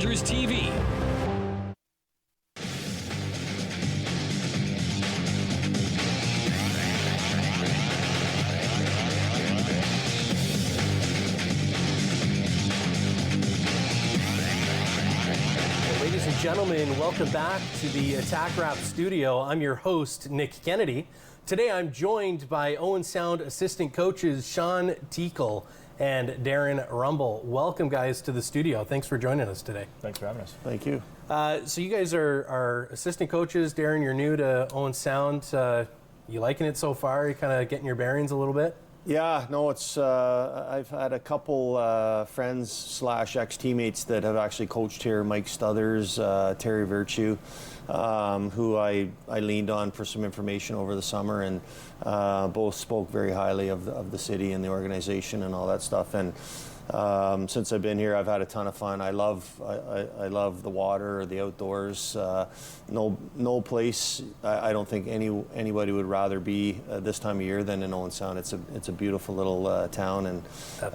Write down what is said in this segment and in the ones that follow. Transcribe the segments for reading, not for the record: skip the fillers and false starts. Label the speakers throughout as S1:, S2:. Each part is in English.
S1: Rogers TV.
S2: Ladies and gentlemen, welcome back to the Attack Rap Studio. I'm your host, Nick Kennedy. Today I'm joined by Owen Sound assistant coaches Sean Teakle and Darren Rumble. Welcome, guys, to the studio. Thanks for joining us today.
S3: Thanks for having us.
S4: Thank you.
S2: So you guys are assistant coaches. Darren, you're new to Owen Sound. You liking it so far? You kind of getting your bearings a little bit?
S4: Yeah, no, it's. I've had a couple friends / ex-teammates that have actually coached here. Mike Stuthers, Terry Virtue, who I leaned on for some information over the summer, and both spoke very highly of the city and the organization and all that stuff. And since I've been here, I've had a ton of fun. I love the water or the outdoors. No place I don't think anybody would rather be this time of year than in Owen Sound. It's a beautiful little town, and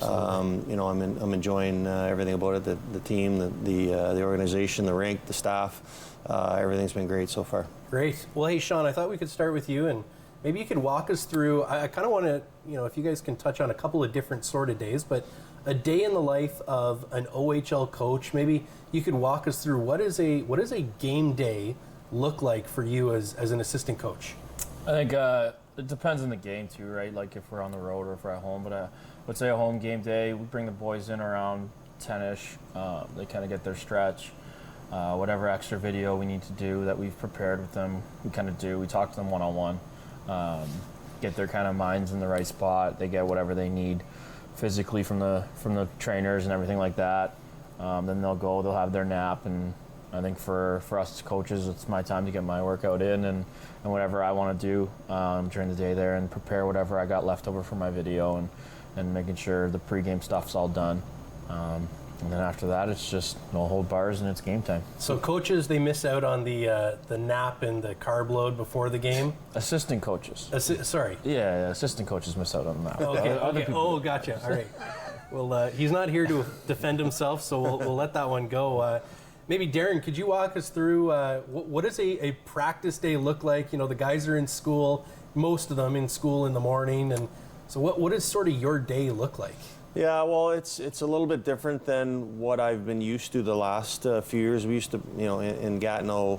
S4: I'm enjoying everything about it. The team, the organization, the rink, the staff. Everything's been great so far.
S2: Great. Well, hey, Sean, I thought we could start with you, and maybe you could walk us through. I kind of want to, if you guys can touch on a couple of different sort of days, but a day in the life of an OHL coach. Maybe you could walk us through what does a game day look like for you as an assistant coach?
S3: I think it depends on the game too, right? Like if we're on the road or if we're at home. But let's say a home game day, we bring the boys in around 10-ish. They kind of get their stretch. Whatever extra video we need to do that we've prepared with them, we kind of do. We talk to them one-on-one, get their kind of minds in the right spot. They get whatever they need physically from the trainers and everything like that. Then they'll have their nap, and I think for us as coaches, it's my time to get my workout in and whatever I want to do during the day there, and prepare whatever I got left over for my video, and making sure the pregame stuff's all done. And then after that, it's just no hold bars and it's game time.
S2: So coaches, they miss out on the nap and the carb load before the game?
S3: Assistant coaches.
S2: Sorry.
S3: Yeah, assistant coaches miss out on that.
S2: Okay. Oh, gotcha. All right. Well, he's not here to defend himself, so we'll let that one go. Maybe Darren, could you walk us through what does a practice day look like? The guys are in school, most of them in school in the morning, and so what does sort of your day look like?
S4: Yeah, well, it's a little bit different than what I've been used to the last few years. We used to, in Gatineau,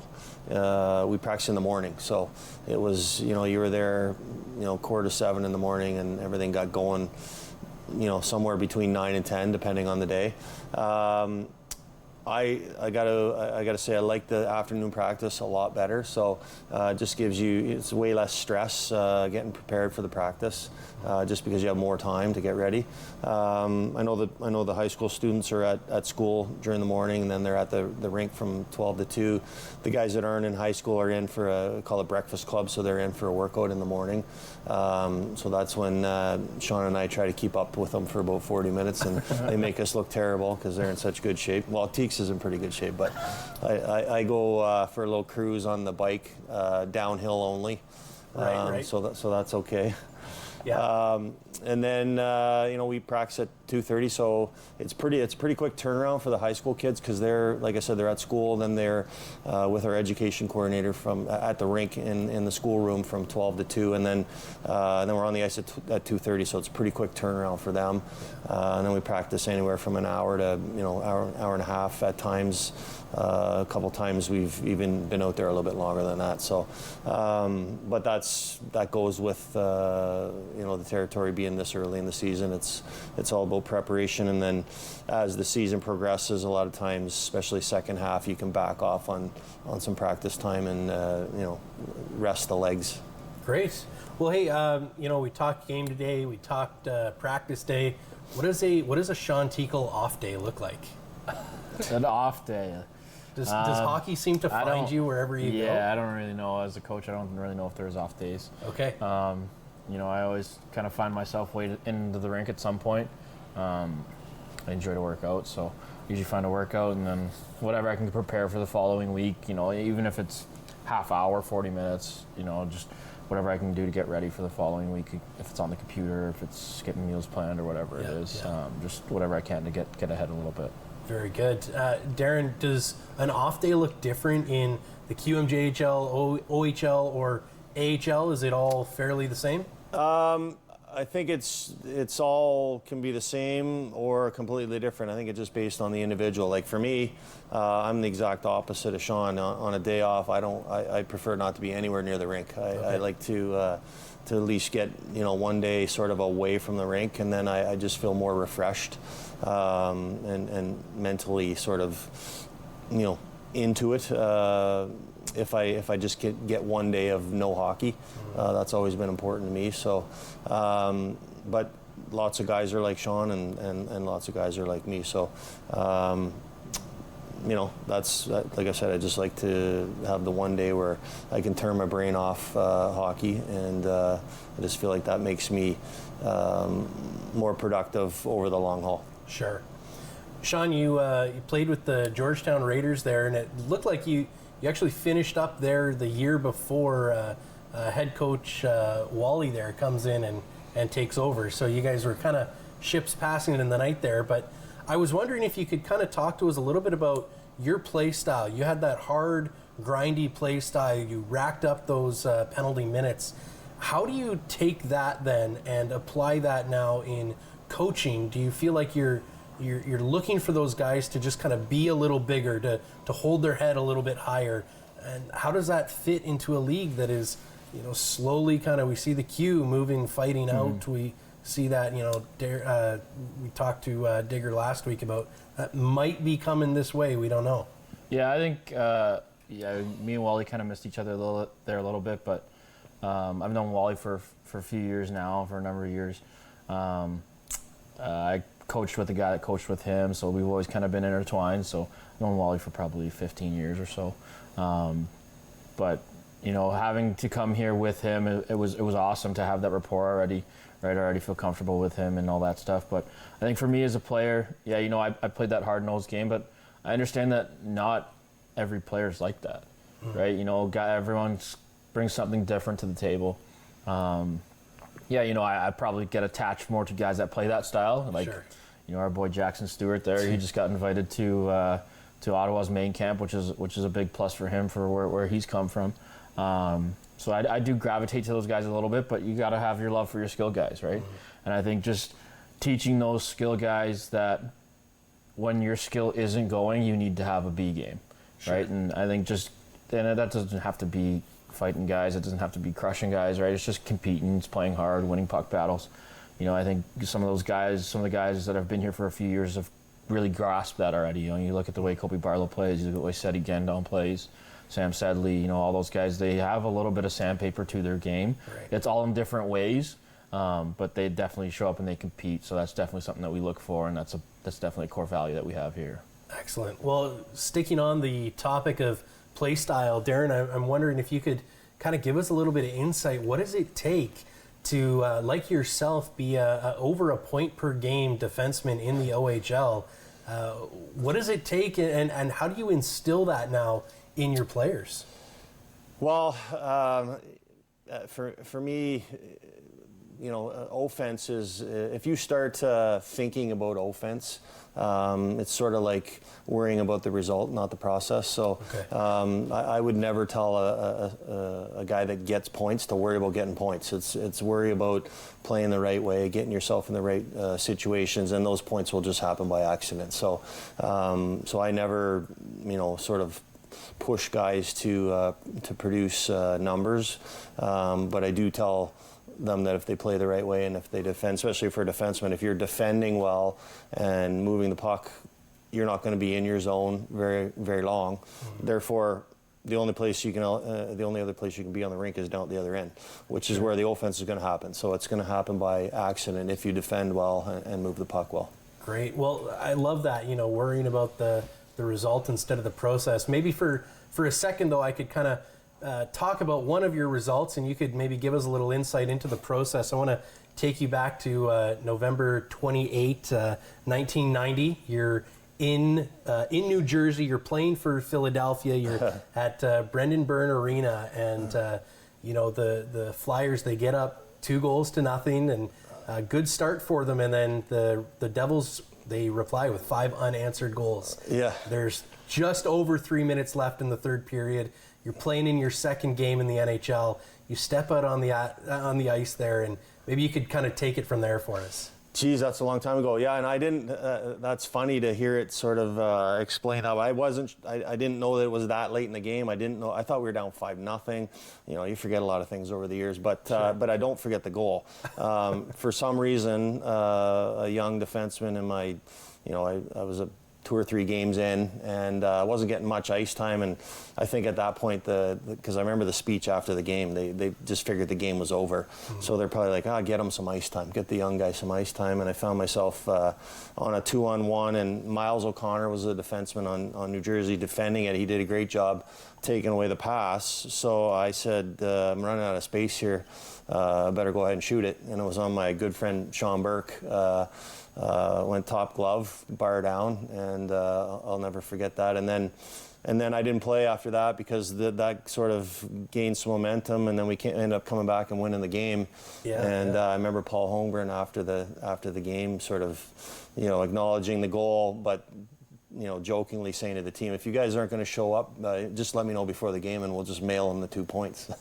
S4: we practiced in the morning. So it was, you were there, 6:45 in the morning, and everything got going, somewhere between 9 and 10, depending on the day. I gotta say I like the afternoon practice a lot better. So it just gives you, it's way less stress getting prepared for the practice, just because you have more time to get ready. I know the high school students are at school during the morning, and then they're at the rink from 12 to 2. The guys that aren't in high school are in for call it breakfast club, so they're in for a workout in the morning. So that's when Sean and I try to keep up with them for about 40 minutes, and they make us look terrible because they're in such good shape. Well, Teeks is in pretty good shape, but I go for a little cruise on the bike, downhill only.
S2: Right.
S4: So that's okay.
S2: Yeah.
S4: And then we practice at 2:30, so it's pretty quick turnaround for the high school kids, because they're, like I said, they're at school, then they're with our education coordinator at the rink in the schoolroom from 12 to 2, and then we're on the ice at 2:30, so it's a pretty quick turnaround for them. And then we practice anywhere from an hour to hour and a half at times. A couple times we've even been out there a little bit longer than that. So, but that goes with the territory being this early in the season. It's all about preparation, and then as the season progresses, a lot of times, especially second half, you can back off on some practice time and rest the legs.
S2: Great. Well, hey, we talked game today. We talked practice day. What does a Sean Teakle off day look like?
S3: An off day.
S2: Does hockey seem to find you wherever you go?
S3: Yeah, I don't really know. As a coach, I don't really know if there's off days.
S2: Okay.
S3: I always kind of find myself way into the rink at some point. I enjoy to work out, so usually find a workout, and then whatever I can prepare for the following week, even if it's half hour, 40 minutes, just whatever I can do to get ready for the following week, if it's on the computer, if it's getting meals planned or whatever it is, just whatever I can to get ahead a little bit.
S2: Very good. Darren, does an off day look different in the QMJHL, OHL, or AHL? Is it all fairly the same?
S4: I think it's all can be the same or completely different. I think it's just based on the individual. Like for me, I'm the exact opposite of Sean. On a day off, I prefer not to be anywhere near the rink. I like to at least get one day sort of away from the rink, and then I just feel more refreshed and mentally sort of into it. If I just get one day of no hockey, that's always been important to me. So, but lots of guys are like Sean, and lots of guys are like me. So, that's like I said. I just like to have the one day where I can turn my brain off hockey, and I just feel like that makes me more productive over the long haul.
S2: Sure. Sean, you played with the Georgetown Raiders there, and it looked like you actually finished up there the year before head coach Wally there comes in and takes over. So you guys were kind of ships passing in the night there. But I was wondering if you could kind of talk to us a little bit about your play style. You had that hard, grindy play style. You racked up those penalty minutes. How do you take that then and apply that now in coaching? Do you feel like you're looking for those guys to just kind of be a little bigger, to hold their head a little bit higher? And how does that fit into a league that is, slowly kind of, we see the Q moving, fighting out. We see that, we talked to Digger last week about that might be coming this way. We don't know.
S3: Yeah, I think, me and Wally kind of missed each other a little bit, but I've known Wally for a few years now, for a number of years. I coached with the guy that coached with him, so we've always kind of been intertwined. So I've known Wally for probably 15 years or so. But having to come here with him, it was awesome to have that rapport already. Right, I already feel comfortable with him and all that stuff. But I think for me as a player, I played that hard-nosed game, but I understand that not every player is like that, right? Everyone brings something different to the table. I probably get attached more to guys that play that style. Like,
S2: sure.
S3: Our boy Jackson Stewart there, he just got invited to Ottawa's main camp, which is a big plus for him for where he's come from. So I do gravitate to those guys a little bit, but you got to have your love for your skill guys, right? And I think just teaching those skill guys that when your skill isn't going, you need to have a B game, sure. Right? And I think that doesn't have to be fighting guys. It doesn't have to be crushing guys, right? It's just competing, it's playing hard, winning puck battles. I think some of the guys that have been here for a few years have really grasped that already. You look at the way Kobe Barlow plays, you look at the way Seti Gendon plays, Sam Sedley, all those guys, they have a little bit of sandpaper to their game.
S2: Right.
S3: It's all in different ways, but they definitely show up and they compete. So that's definitely something that we look for, and that's definitely a core value that we have here. Excellent.
S2: Well, sticking on the topic of play style, Darren, I'm wondering if you could kind of give us a little bit of insight. What does it take to, like yourself, be over a point per game defenseman in the OHL? What does it take, and how do you instill that now in your players?
S4: Well, for me, offense is, if you start thinking about offense, it's sort of like worrying about the result, not the process. So okay. I would never tell a guy that gets points to worry about getting points. It's worry about playing the right way, getting yourself in the right situations, and those points will just happen by accident. So I never, sort of push guys to produce numbers, but I do tell them that if they play the right way and if they defend, especially for a defenseman, if you're defending well and moving the puck, you're not going to be in your zone very, very long. Mm-hmm. Therefore, the only other place you can be on the rink is down at the other end, which is where the offense is going to happen. So it's going to happen by accident if you defend well and move the puck well.
S2: Great. Well, I love that, worrying about the result instead of the process. Maybe for a second, though, I could kind of talk about one of your results, and you could maybe give us a little insight into the process. I want to take you back to November 28, 1990. You're in New Jersey. You're playing for Philadelphia. You're at Brendan Byrne Arena, and the Flyers, they get up 2-0, and a good start for them, and then the Devils they reply with 5 unanswered goals.
S4: Yeah.
S2: There's just over 3 minutes left in the third period. You're playing in your second game in the NHL. You step out on the ice there, and maybe you could kind of take it from there for us.
S4: Geez, that's a long time ago. Yeah, and I didn't. That's funny to hear it sort of explain how I wasn't. I didn't know that it was that late in the game. I didn't know. I thought we were down 5-0. You know, you forget a lot of things over the years, but I don't forget the goal. For some reason, a young defenseman in my, you know, I was 2 or 3 games in, and I wasn't getting much ice time. And I think at that point, because I remember the speech after the game, they just figured the game was over. Mm-hmm. So they're probably like, get him some ice time, get the young guy some ice time. And I found myself on a 2-on-1, and Miles O'Connor was a defenseman on New Jersey defending it. He did a great job taking away the pass. So I said, I'm running out of space here. I better go ahead and shoot it. And it was on my good friend Sean Burke. Went top glove, bar down, and I'll never forget that. And then I didn't play after that because that sort of gained some momentum, and then we ended up coming back and winning the game. Yeah, and I remember Paul Holmgren after the game sort of, you know, acknowledging the goal, but, you know, jokingly saying to the team, if you guys aren't going to show up, just let me know before the game and we'll just mail them the 2 points.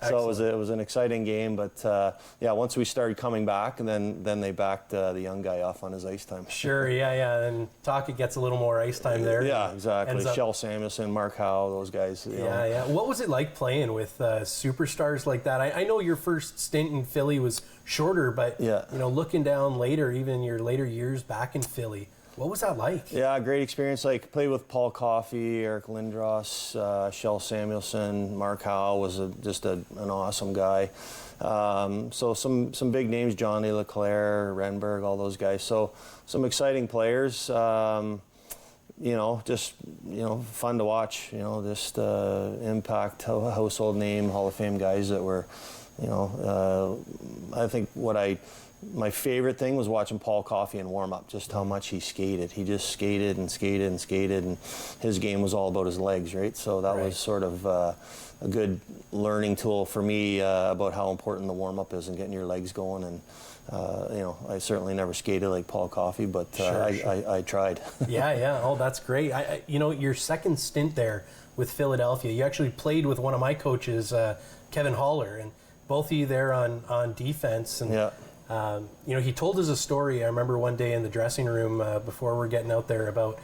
S4: So it was an exciting game, but once we started coming back, and then they backed the young guy off on his ice time.
S2: Sure, yeah, and Taka gets a little more ice time there.
S4: Yeah, exactly. Shel Samuelson, Mark Howe, those guys. You know.
S2: Yeah. What was it like playing with superstars like that? I know your first stint in Philly was shorter, but you know, looking down later, even your later years back in Philly, what was that like? Yeah,
S4: great experience. Like, played with Paul Coffey, Eric Lindros, Shel Samuelson, Mark Howe was just an awesome guy. So some big names, Johnny LeClaire, Renberg, all those guys. So some exciting players. You know, just, you know, fun to watch. You know, just impact, household name, Hall of Fame guys that were, you know, I think my favorite thing was watching Paul Coffey in warm-up, just how much he skated. He just skated and skated and skated, and his game was all about his legs, right? So that was sort of a good learning tool for me about how important the warm-up is and getting your legs going. And, you know, I certainly never skated like Paul Coffey, but I tried.
S2: Yeah. Oh, that's great. You know, your second stint there with Philadelphia, you actually played with one of my coaches, Kevin Haller, and both of you there on defense. And you know, he told us a story. I remember one day in the dressing room before we're getting out there about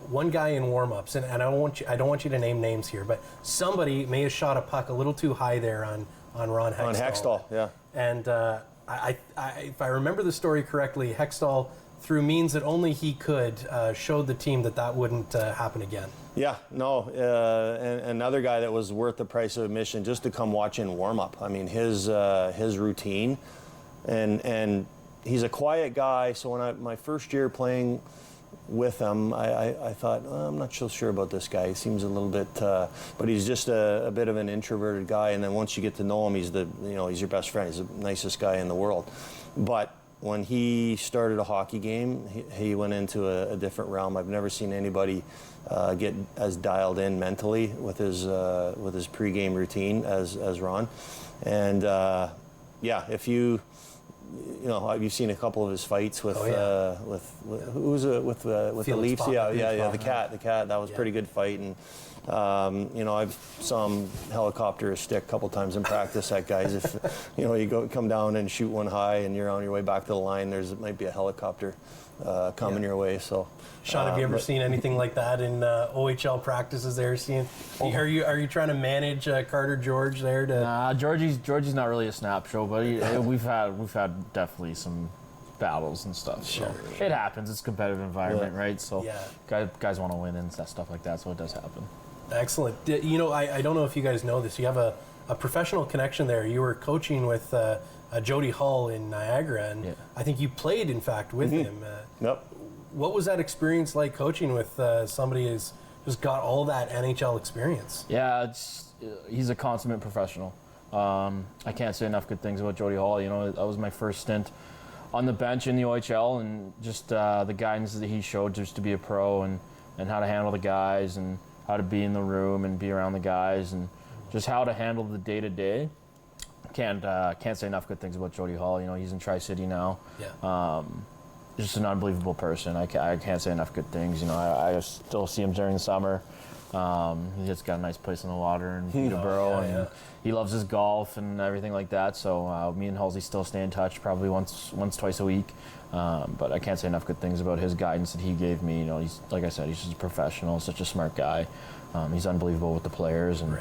S2: one guy in warm-ups, and I don't want you to name names here, but somebody may have shot a puck a little too high there on Ron Hextall.
S4: On Hextall, yeah.
S2: And if I remember the story correctly, Hextall, through means that only he could, showed the team that wouldn't happen again. Yeah, no,
S4: and another guy that was worth the price of admission just to come watch in warm-up. I mean, his routine. And he's a quiet guy, so when my first year playing with him, I thought, I'm not so sure about this guy. He seems a little bit, but he's just a bit of an introverted guy. And then once you get to know him, he's your best friend. He's the nicest guy in the world. But when he started a hockey game, he went into a different realm. I've never seen anybody get as dialed in mentally with his pregame routine as Ron. And if you know, you've seen a couple of his fights with who's with the Leafs? The cat. That was a pretty good fight, and you know, I've saw him helicopter a stick a couple times in practice at guys. If you know, you come down and shoot one high, and you're on your way back to the line, it might be a helicopter coming your way. So,
S2: Sean, have you ever seen anything like that in OHL practices? There, are you trying to manage Carter George there?
S3: Nah, Georgie's not really a snap show, but we've had definitely some battles and stuff. Sure. It happens. It's a competitive environment, right? So guys want to win and stuff like that. So it does happen.
S2: Excellent. You know, I don't know if you guys know this. You have a professional connection there. You were coaching with Jody Hull in Niagara, and I think you played, in fact, with him.
S4: Yep.
S2: What was that experience like coaching with somebody who's just got all that NHL experience?
S3: Yeah, he's a consummate professional. I can't say enough good things about Jody Hull. You know, that was my first stint on the bench in the OHL, and just the guidance that he showed just to be a pro and how to handle the guys and how to be in the room and be around the guys and just how to handle the day-to-day. Can't say enough good things about Jody Hull. You know, he's in Tri-City now. just an unbelievable person. I can't say enough good things. You know, I still see him during the summer. He just got a nice place on the water in Peterborough, and he loves his golf and everything like that. So me and Halsey still stay in touch, probably once, twice a week. But I can't say enough good things about his guidance that he gave me. You know, he's, like I said, he's just a professional, such a smart guy. He's unbelievable with the players, and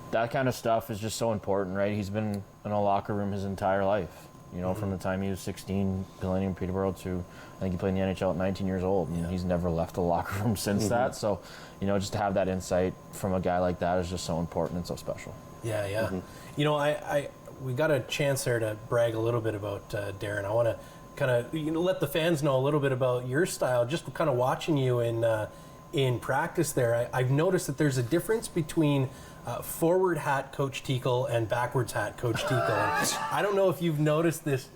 S3: that kind of stuff is just so important, right? He's been in a locker room his entire life. You know, from the time he was 16, playing in Peterborough, to I think he played in the NHL at 19 years old, and he's never left the locker room since that. So, you know, just to have that insight from a guy like that is just so important and so special.
S2: Yeah. You know, we got a chance there to brag a little bit about Darren. I want to kind of let the fans know a little bit about your style. Just kind of watching you in practice there, I've noticed that there's a difference between forward hat Coach Tickle and backwards hat Coach Tickle. I don't know if you've noticed this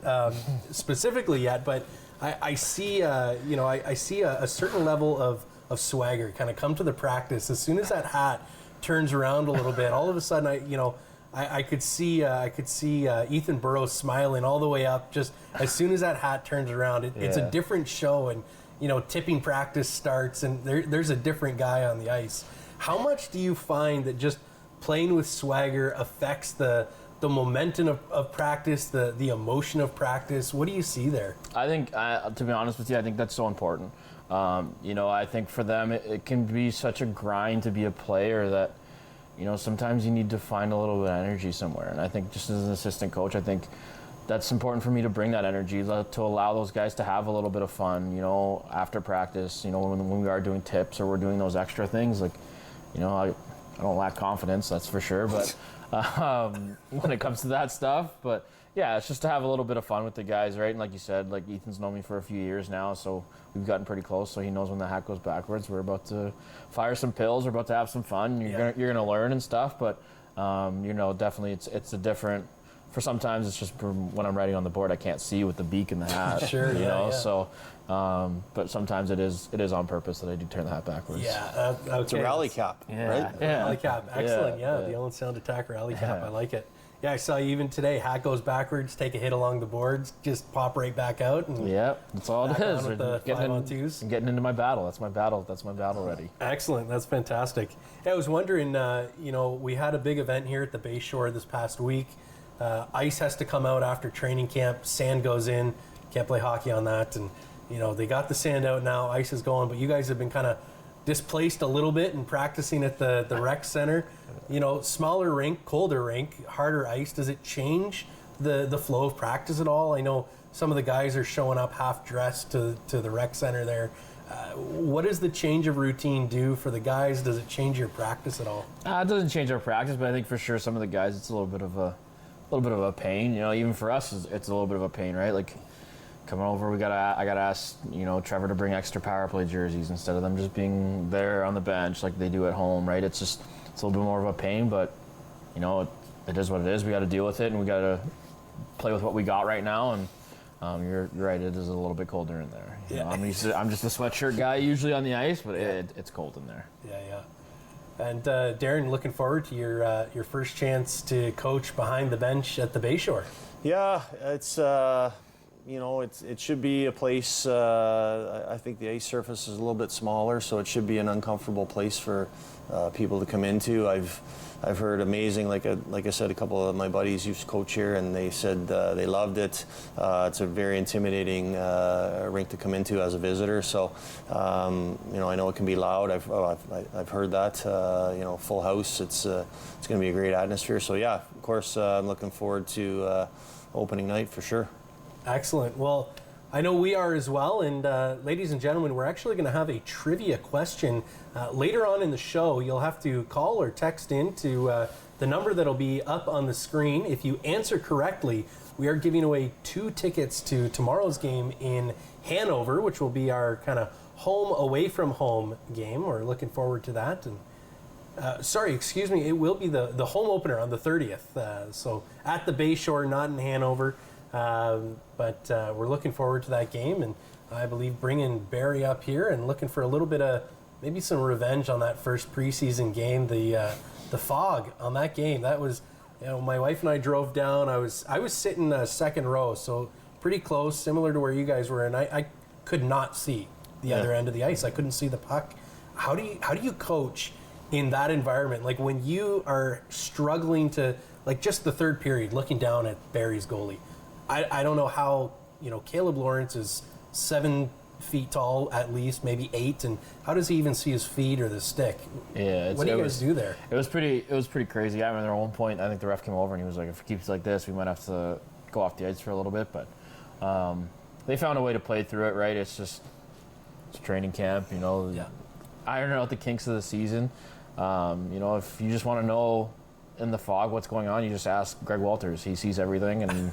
S2: specifically yet, but I see I see a certain level of swagger kind of come to the practice as soon as that hat turns around a little bit. All of a sudden, I could see Ethan Burrows smiling all the way up just as soon as that hat turns around. It's a different show, and tipping practice starts, and there's a different guy on the ice. How much do you find that just playing with swagger affects the momentum of practice, the emotion of practice? What do you see there?
S3: I think, to be honest with you, I think that's so important. I think for them, it can be such a grind to be a player that, sometimes you need to find a little bit of energy somewhere. And I think just as an assistant coach, I think that's important for me to bring that energy, to allow those guys to have a little bit of fun, after practice, when we are doing tips or we're doing those extra things. Like, I don't lack confidence, that's for sure, but when it comes to that stuff. But yeah, it's just to have a little bit of fun with the guys, right? And like you said, like Ethan's known me for a few years now, so we've gotten pretty close. So he knows when the hat goes backwards. We're about to fire some pills. We're about to have some fun. You're gonna learn and stuff. But definitely it's a different. For sometimes it's just when I'm writing on the board, I can't see with the beak and the hat.
S2: Sure, yeah.
S3: So, but sometimes it is on purpose that I do turn the hat backwards.
S2: Yeah, okay.
S4: It's a rally cap, right?
S2: Yeah, rally cap, excellent. The Owen Sound Attack rally cap, I like it. Yeah, I saw you even today. Hat goes backwards, take a hit along the boards, just pop right back out. And
S3: that's all it is.
S2: With the 5-on-2s.
S3: I'm getting into my battle. That's my battle. That's my battle ready.
S2: Excellent. That's fantastic. I was wondering, we had a big event here at the Bayshore this past week. Ice has to come out after training camp. Sand goes in. Can't play hockey on that. And, they got the sand out now. Ice is going. But you guys have been kind of displaced a little bit and practicing at the rec center. Smaller rink, colder rink, harder ice. Does it change the flow of practice at all? I know some of the guys are showing up half dressed to the rec center there. What does the change of routine do for the guys? Does it change your practice at all?
S3: It doesn't change our practice, but I think for sure some of the guys, it's a little bit of a pain. Even for us, it's a little bit of a pain, right? Like coming over, I gotta ask Trevor to bring extra power play jerseys instead of them just being there on the bench like they do at home, right? It's a little bit more of a pain, but it is what it is. We got to deal with it, and we got to play with what we got right now. And you're right, it is a little bit colder in there. I'm just a sweatshirt guy usually on the ice, but it's cold in there.
S2: Yeah. And Darren, looking forward to your first chance to coach behind the bench at the Bayshore.
S4: Yeah, it's it should be a place. I think the ice surface is a little bit smaller, so it should be an uncomfortable place for people to come into. I've heard amazing, like I said, a couple of my buddies used to coach here, and they said they loved it. It's a very intimidating rink to come into as a visitor. So, I know it can be loud. I've heard that. Full house. It's going to be a great atmosphere. So yeah, of course, I'm looking forward to opening night for sure.
S2: Excellent. Well, I know we are as well, and ladies and gentlemen, we're actually going to have a trivia question later on in the show. You'll have to call or text in to the number that'll be up on the screen. If you answer correctly, we are giving away 2 tickets to tomorrow's game in Hanover, which will be our kind of home away from home game. We're looking forward to that. And it will be the home opener on the 30th. So at the Bayshore, not in Hanover. But we're looking forward to that game, and I believe bringing Barry up here and looking for a little bit of maybe some revenge on that first preseason game. The fog on that game, that was, my wife and I drove down. I was sitting second row, so pretty close, similar to where you guys were, and I could not see the other end of the ice. I couldn't see the puck. How do you coach in that environment? Like when you are struggling to, like just the third period, looking down at Barrie's goalie. I don't know how, Caleb Lawrence is 7 feet tall at least, maybe 8, and how does he even see his feet or the stick?
S3: Yeah,
S2: what do you guys do there?
S3: It was pretty crazy. I remember at one point, I think the ref came over and he was like, "If it keeps like this, we might have to go off the ice for a little bit." But they found a way to play through it. Right? It's training camp.
S2: Yeah.
S3: Iron out the kinks of the season. If you just want to know in the fog what's going on, you just ask Greg Walters. He sees everything and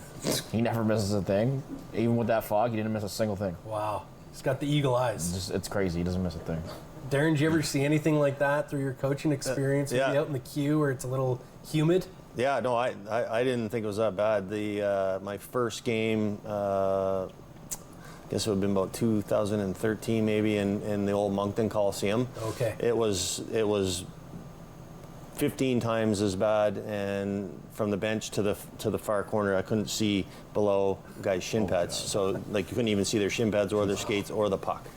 S3: he never misses a thing. Even with that fog, he didn't miss a single thing.
S2: Wow. He's got the eagle eyes.
S3: It's crazy. He doesn't miss a thing.
S2: Darren, did you ever see anything like that through your coaching experience?
S4: Yeah.
S2: Maybe out in the queue where it's a little humid?
S4: Yeah, no, I didn't think it was that bad. My first game, I guess it would have been about 2013 maybe in the old Moncton Coliseum.
S2: Okay.
S4: It was 15 times as bad, and from the bench to the far corner, I couldn't see below guys' shin pads. So like you couldn't even see their shin pads or their skates or the puck.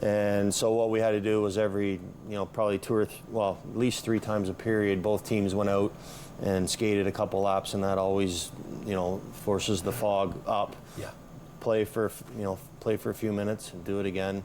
S4: And so what we had to do was every, probably at least 3 times a period, both teams went out and skated a couple laps, and that always, forces the fog up.
S2: Yeah.
S4: Play for a few minutes and do it again.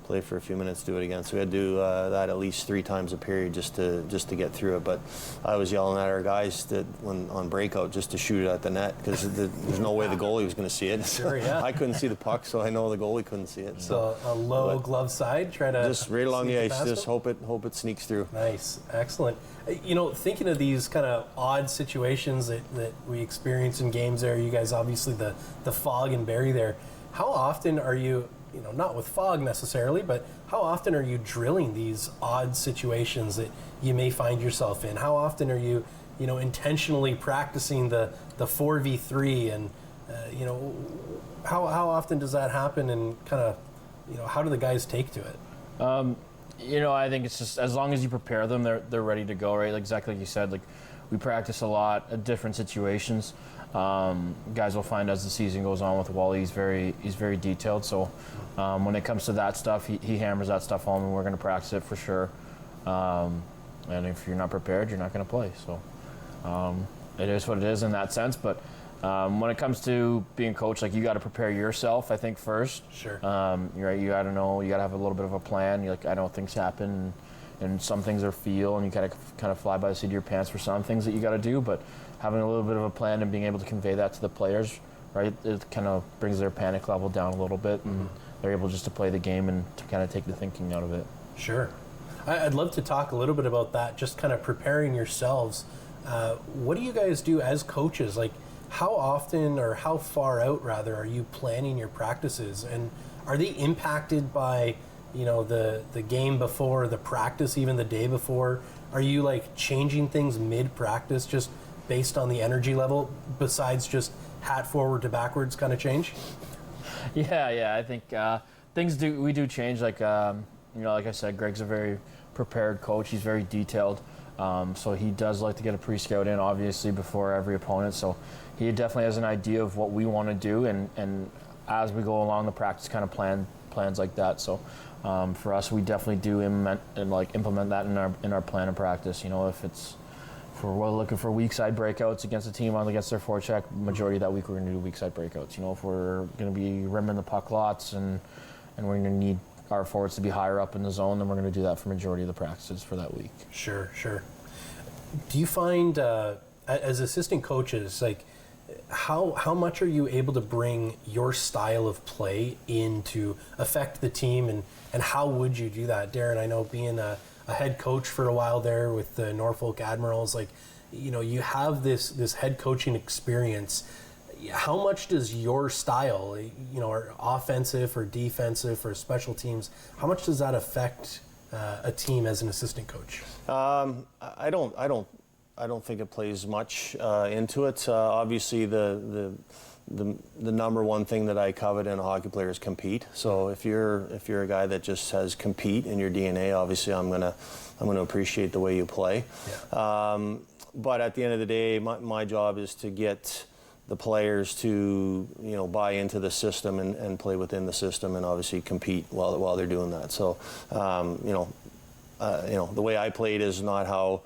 S4: Play for a few minutes, do it again. So we had to do that at least 3 times a period just to get through it. But I was yelling at our guys on breakout just to shoot it at the net because there's no way the goalie was going to see it.
S2: Sure, yeah.
S4: I couldn't see the puck, so I know the goalie couldn't see it.
S2: So a low glove side, try to
S4: just right along the ice, just
S2: him?
S4: hope it sneaks through.
S2: Nice, excellent. Thinking of these kind of odd situations that we experience in games there, you guys obviously the fog and Barrie there. How often are you, not with fog necessarily, but how often are you drilling these odd situations that you may find yourself in? How often are you, intentionally practicing the 4v3 and, how often does that happen and kind of, how do the guys take to it?
S3: I think it's just as long as you prepare them, they're ready to go, right? Like exactly like you said, like we practice a lot at different situations. Guys will find as the season goes on with Wally, he's very detailed. So when it comes to that stuff, he hammers that stuff home, and we're going to practice it for sure. And if you're not prepared, you're not going to play. So it is what it is in that sense. But when it comes to being coached, like you got to prepare yourself, I think first.
S2: Sure.
S3: You're right. You got to know. You got to have a little bit of a plan. I know things happen, and some things are feel, and you got to kind of fly by the seat of your pants for some things that you got to do. But having a little bit of a plan and being able to convey that to the players, right, it kind of brings their panic level down a little bit, and they're able just to play the game and to kind of take the thinking out of it.
S2: Sure. I'd love to talk a little bit about that, just kind of preparing yourselves. What do you guys do as coaches? Like, how often or how far out, rather, are you planning your practices? And are they impacted by, the game before, the practice, even the day before? Are you, like, changing things mid-practice just based on the energy level, besides just hat forward to backwards kind of change?
S3: Yeah, I think we do change. Like I said, Greg's a very prepared coach. He's very detailed. So he does like to get a pre-scout in, obviously, before every opponent. So he definitely has an idea of what we want to do, and as we go along the practice kind of plans like that. So for us, we definitely do implement that in our plan of practice. If we're looking for weak side breakouts against a team against their forecheck, majority of that week we're going to do weak side breakouts. If we're going to be rimming the puck lots and we're going to need our forwards to be higher up in the zone, then we're going to do that for majority of the practices for that week.
S2: Sure. Do you find, as assistant coaches, like how much are you able to bring your style of play in to affect the team, and how would you do that? Darren, I know being a head coach for a while there with the Norfolk Admirals, you have this head coaching experience. How much does your style, or offensive or defensive or special teams, how much does that affect a team as an assistant coach?
S4: I don't think it plays much into it. Obviously, the number one thing that I covet in a hockey player is compete. So if you're a guy that just says compete in your DNA, obviously I'm gonna appreciate the way you play.
S2: Yeah.
S4: But at the end of the day, my job is to get the players to buy into the system and play within the system and obviously compete while they're doing that. So the way I played is not how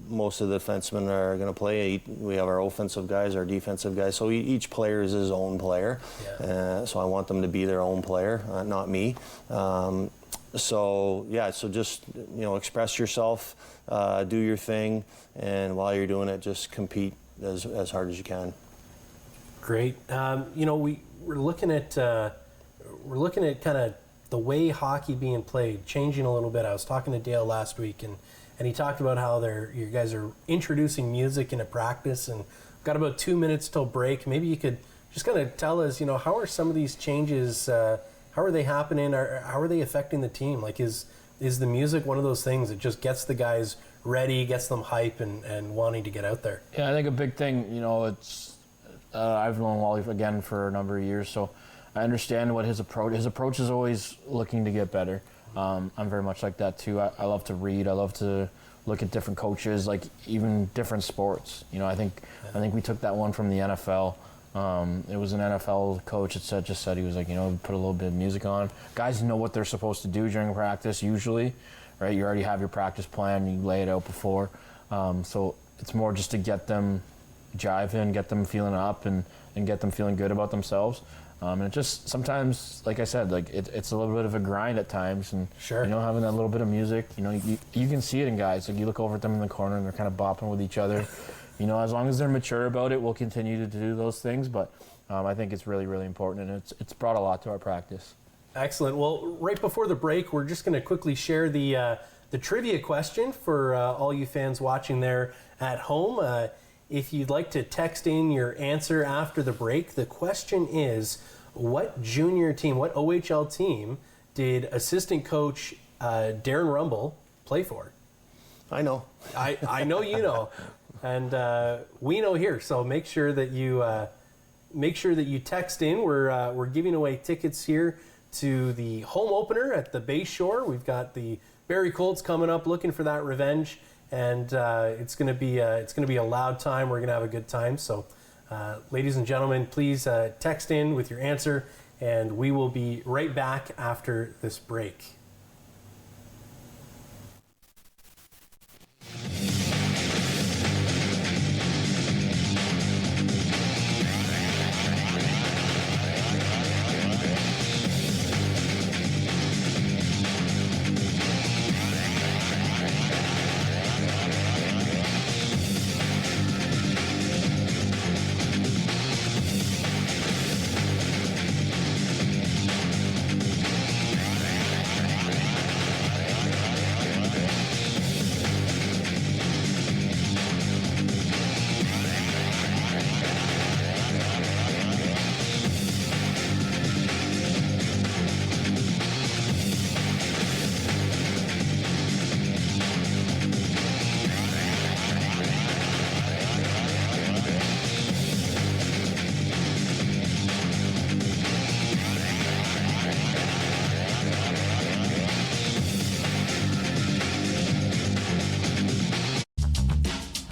S4: most of the defensemen are going to play. We have our offensive guys, our defensive guys. So each player is his own player. Yeah. So I want them to be their own player, not me. So just express yourself, do your thing, and while you're doing it, just compete as hard as you can. Great.
S2: We're looking at kind of the way hockey being played changing a little bit. I was talking to Dale last week, and he talked about how you guys are introducing music into practice, and got about 2 minutes till break. Maybe you could just kind of tell us, how are some of these changes? How are they happening? How are they affecting the team? Like, is the music one of those things that just gets the guys ready, gets them hype and wanting to get out there?
S3: Yeah, I think a big thing, it's I've known Wally again for a number of years, so I understand what his approach is always looking to get better. I'm very much like that too. I love to read. I love to look at different coaches, like even different sports. I think we took that one from the NFL. It was an NFL coach that just said, he was like, put a little bit of music on. Guys know what they're supposed to do during practice usually, right? You already have your practice plan. You lay it out before. So it's more just to get them jiving, get them feeling up, and get them feeling good about themselves. And it just sometimes, like I said, like it's a little bit of a grind at times, and
S2: sure.
S3: Having that little bit of music, you can see it in guys. Like you look over at them in the corner and they're kind of bopping with each other. As long as they're mature about it, we'll continue to do those things. But I think it's really, really important, and it's brought a lot to our practice.
S2: Excellent. Well, right before the break, we're just going to quickly share the trivia question for all you fans watching there at home. If you'd like to text in your answer after the break, the question is, what junior team, what OHL team did assistant coach Darren Rumble play for?
S4: I know.
S2: I know you know, and we know here. So make sure that you text in. We're giving away tickets here to the home opener at the Bay Shore. We've got the Barrie Colts coming up, looking for that revenge. And it's going to be a loud time. We're going to have a good time. So, ladies and gentlemen, please text in with your answer, and we will be right back after this break.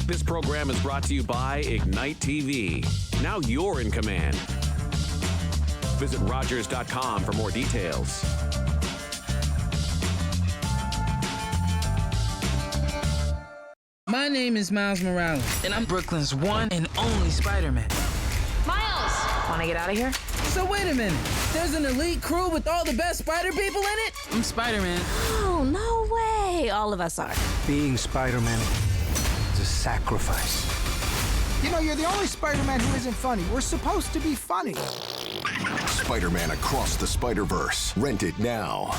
S1: This program is brought to you by Ignite TV. Now you're in command. Visit Rogers.com for more details.
S5: My name is Miles Morales, and I'm Brooklyn's one and only Spider-Man.
S6: Miles! Want to get out of here?
S5: So wait a minute. There's an elite crew with all the best spider people in it? I'm Spider-Man.
S6: Oh, no way. All of us are.
S7: Being Spider-Man is a sacrifice.
S8: You're the only Spider-Man who isn't funny. We're supposed to be funny.
S9: Spider-Man Across the Spider-Verse. Rent it now.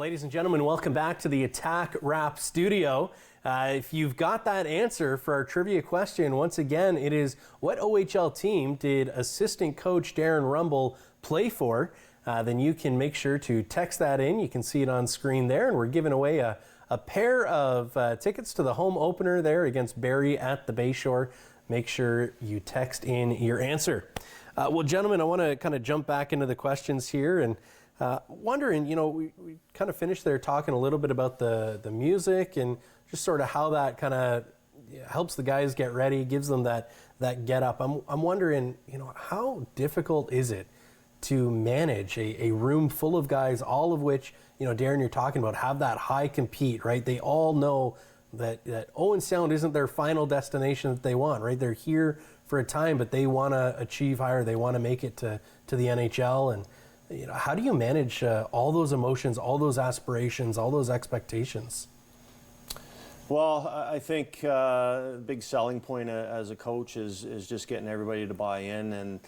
S2: ladies and gentlemen, welcome back to the Attack Rap Studio. If you've got that answer for our trivia question, once again, it is what OHL team did assistant coach Darren Rumble play for? Then you can make sure to text that in. You can see it on screen there, and we're giving away a pair of tickets to the home opener there against Barrie at the Bayshore. Make sure you text in your answer. Well, gentlemen, I want to kind of jump back into the questions here and wondering, we kind of finished there talking a little bit about the music and just sort of how that kind of helps the guys get ready, gives them that get up. I'm wondering, how difficult is it to manage a room full of guys, all of which, Darren, you're talking about, have that high compete, right? They all know that Owen Sound isn't their final destination that they want, right? They're here for a time, but they want to achieve higher. They want to make it to the NHL. And how do you manage all those emotions, all those aspirations, all those expectations?
S4: Well, I think the big selling point as a coach is just getting everybody to buy in, and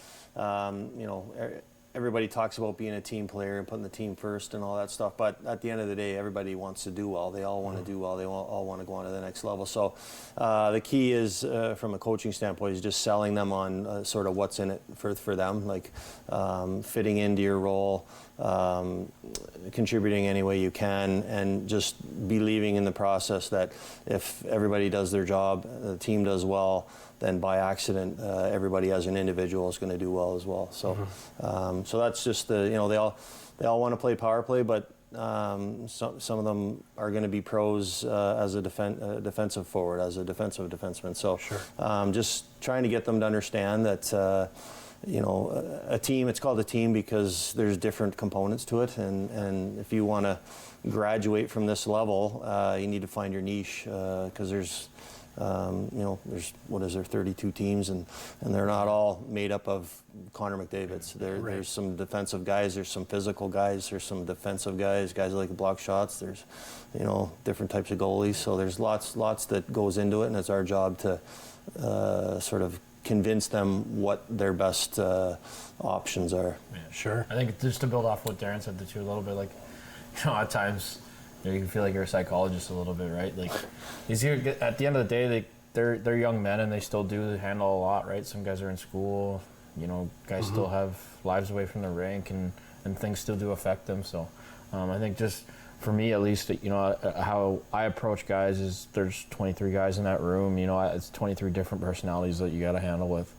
S4: everybody talks about being a team player and putting the team first and all that stuff. But at the end of the day, everybody wants to do well. They all want to do well. They all want to go on to the next level. So the key is, from a coaching standpoint, is just selling them on sort of what's in it for them, like fitting into your role, contributing any way you can, and just believing in the process that if everybody does their job, the team does well, then by accident, everybody as an individual is going to do well as well. So, so that's just they all want to play power play, but some of them are going to be pros as a defensive forward, as a defensive defenseman. So, just trying to get them to understand that a team. It's called a team because there's different components to it, and if you want to graduate from this level, you need to find your niche because there's 32 teams, and they're not all made up of Connor McDavids. There's some defensive guys, there's some physical guys, there's some defensive guys that like to block shots. There's, different types of goalies. So there's lots that goes into it, and it's our job to sort of convince them what their best options are.
S3: Yeah. Sure. I think just to build off what Darren said too a little bit, like, at times, you can feel like you're a psychologist a little bit, right? Like, at the end of the day, they're young men and they still do handle a lot, right? Some guys are in school, guys still have lives away from the rink, and things still do affect them. So I think just for me, at least, how I approach guys is there's 23 guys in that room. It's 23 different personalities that you got to handle with.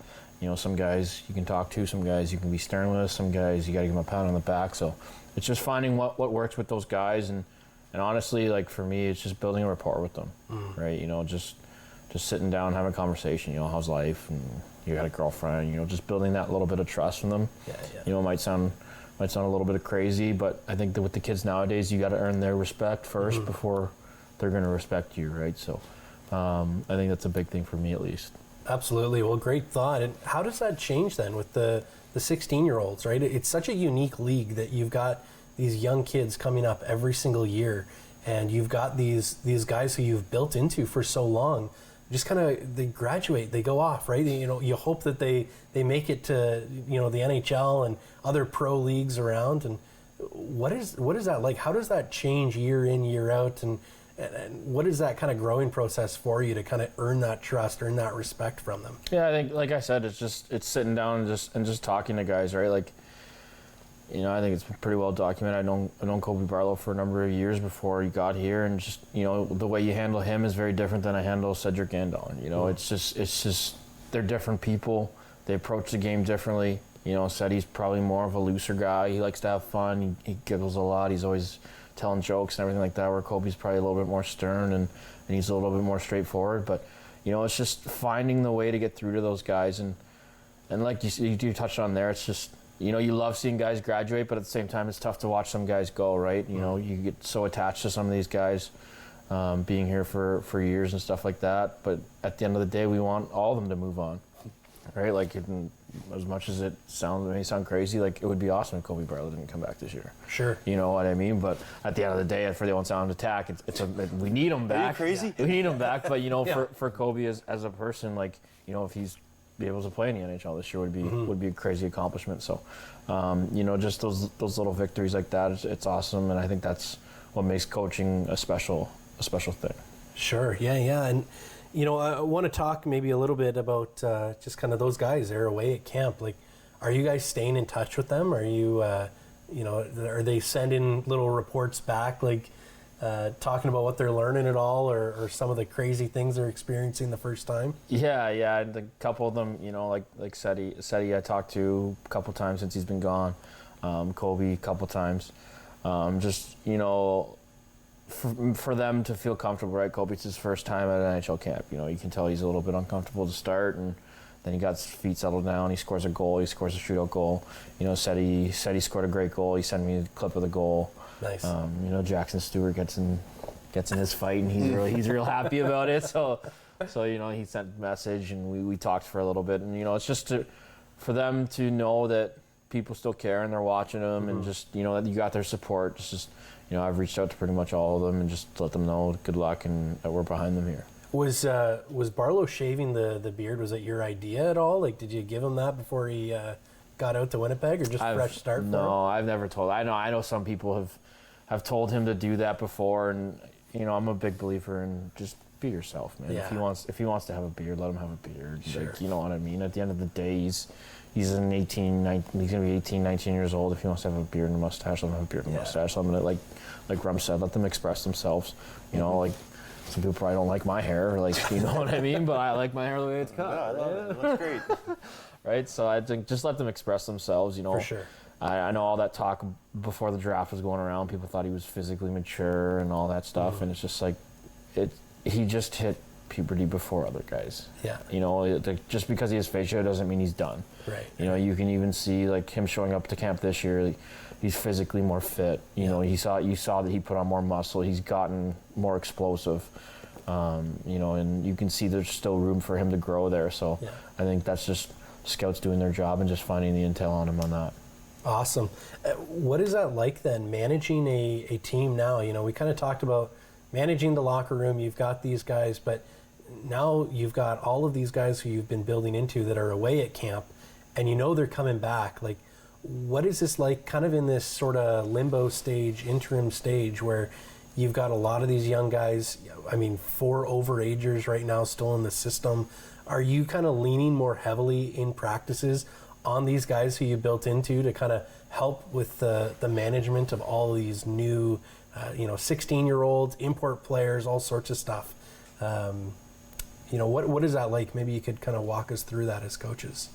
S3: Some guys you can talk to, some guys you can be stern with, some guys you got to give them a pat on the back. So it's just finding what works with those guys, and honestly, like, for me, it's just building a rapport with them, right? Just sitting down, having a conversation. How's life? And you got a girlfriend. Just building that little bit of trust from them. It might sound a little bit crazy, but I think that with the kids nowadays, you got to earn their respect first before they're going to respect you, right? So I think that's a big thing for me, at least.
S2: Absolutely. Well, great thought. And how does that change then with the 16-year-olds, right? It's such a unique league that you've got these young kids coming up every single year, and you've got these guys who you've built into for so long. Just kind of, they graduate, they go off, right? You hope that they make it to the NHL and other pro leagues around. And what is that like? How does that change year in, year out? And what is that kind of growing process for you to kind of earn that trust, earn that respect from them? Yeah,
S3: I think, like I said, it's sitting down and just talking to guys, right? Like, I think it's pretty well documented. I've known Kobe Barlow for a number of years before he got here, and just, the way you handle him is very different than I handle Cedric Gandon. It's just they're different people. They approach the game differently. Ceddy's probably more of a looser guy. He likes to have fun. He giggles a lot. He's always telling jokes and everything like that, where Kobe's probably a little bit more stern and he's a little bit more straightforward. But, it's just finding the way to get through to those guys. And like you touched on there, it's just, you love seeing guys graduate, but at the same time, it's tough to watch some guys go, right? You get so attached to some of these guys being here for years and stuff like that. But at the end of the day, we want all of them to move on, right? Like, as much as it may sound crazy, like, it would be awesome if Kobe Barlow didn't come back this year.
S2: Sure.
S3: You know what I mean? But at the end of the day, for the Owen Sound Attack, we need him back.
S4: Are you crazy?
S3: We need him back, but for Kobe as a person, like, if he's be able to play in the NHL this year would be a crazy accomplishment. So, just those little victories like that, it's awesome, and I think that's what makes coaching a special thing.
S2: Sure. Yeah. And, I want to talk maybe a little bit about just kind of those guys that are away at camp. Like, are you guys staying in touch with them? Are you, are they sending little reports back, like talking about what they're learning at all, or some of the crazy things they're experiencing the first time?
S3: Yeah. A couple of them, like Seti I talked to a couple times since he's been gone. Kobe a couple times. For them to feel comfortable, right? Kobe, it's his first time at an NHL camp. You can tell he's a little bit uncomfortable to start, and then he got his feet settled down. He scores a goal. He scores a shootout goal. Seti scored a great goal. He sent me a clip of the goal.
S2: Nice.
S3: Jackson Stewart gets in his fight, and he's real happy about it. So he sent a message, and we talked for a little bit, and it's just for them to know that people still care and they're watching them, and just that you got their support. I've reached out to pretty much all of them and just let them know good luck and that we're behind them here.
S2: Was Barlow shaving the beard? Was it your idea at all? Like, did you give him that before he got out to Winnipeg, or just fresh start for him?
S3: No, I've never told. I know some people have told him to do that before, and I'm a big believer in just be yourself, man.
S2: Yeah.
S3: If he wants to have a beard, let him have a beard.
S2: Sure.
S3: Like, you know what I mean? At the end of the day, he's he's going to be 18, 19 years old. If he wants to have a beard and a mustache, let him have a beard and a mustache. Let him, like Rum said, let them express themselves. You know, like some people probably don't like my hair, like, you know what I mean? But I like my hair the way it's cut.
S4: Yeah, I love it. It looks great.
S3: Right? So I think just let them express themselves, you know.
S2: For sure.
S3: I know all that talk before the draft was going around. People thought he was physically mature and all that stuff, and it's just like, he just hit puberty before other guys.
S2: Yeah.
S3: You know, just because he has facial doesn't mean he's done.
S2: Right.
S3: You know, you can even see like him showing up to camp this year. He's physically more fit. You know, you saw that he put on more muscle. He's gotten more explosive. You know, and you can see there's still room for him to grow there. So I think that's just scouts doing their job and just finding the intel on him on that.
S2: Awesome. What is that like then, managing a team now? You know, we kind of talked about managing the locker room. You've got these guys, but now you've got all of these guys who you've been building into that are away at camp, and you know they're coming back. Like, what is this like, kind of in this sort of limbo stage, interim stage, where you've got a lot of these young guys, I mean, 4 overagers right now still in the system. Are you kind of leaning more heavily in practices on these guys who you built into to kind of help with the management of all of these new, 16-year-olds, import players, all sorts of stuff? What is that like? Maybe you could kind of walk us through that as coaches.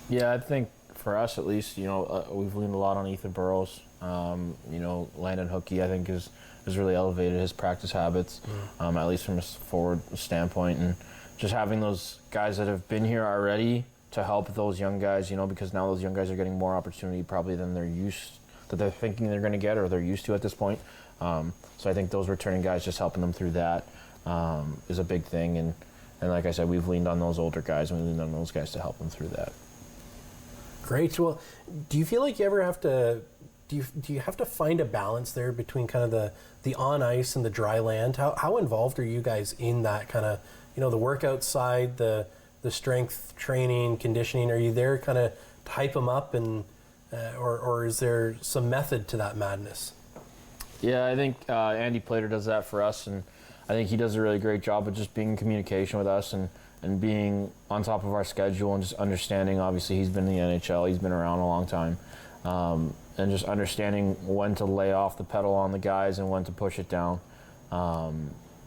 S2: Yeah,
S3: I think for us at least, we've leaned a lot on Ethan Burrows. Landon Hookie, I think, has really elevated his practice habits, at least from a forward standpoint, and just having those guys that have been here already to help those young guys, because now those young guys are getting more opportunity probably than they're thinking they're going to get or they're used to at this point. So I think those returning guys, just helping them through that is a big thing. And like I said, we've leaned on those older guys and we leaned on those guys to help them through that.
S2: Great. Well, do you feel like you ever have to, do you have to find a balance there between kind of the on ice and the dry land? How involved are you guys in that kind of, the workout side, the strength training, conditioning? Are you there kind of to hype them up, and or is there some method to that madness?
S3: Yeah, I think Andy Plater does that for us, and I think he does a really great job of just being in communication with us and being on top of our schedule and just understanding. Obviously, he's been in the NHL, he's been around a long time, and just understanding when to lay off the pedal on the guys and when to push it down.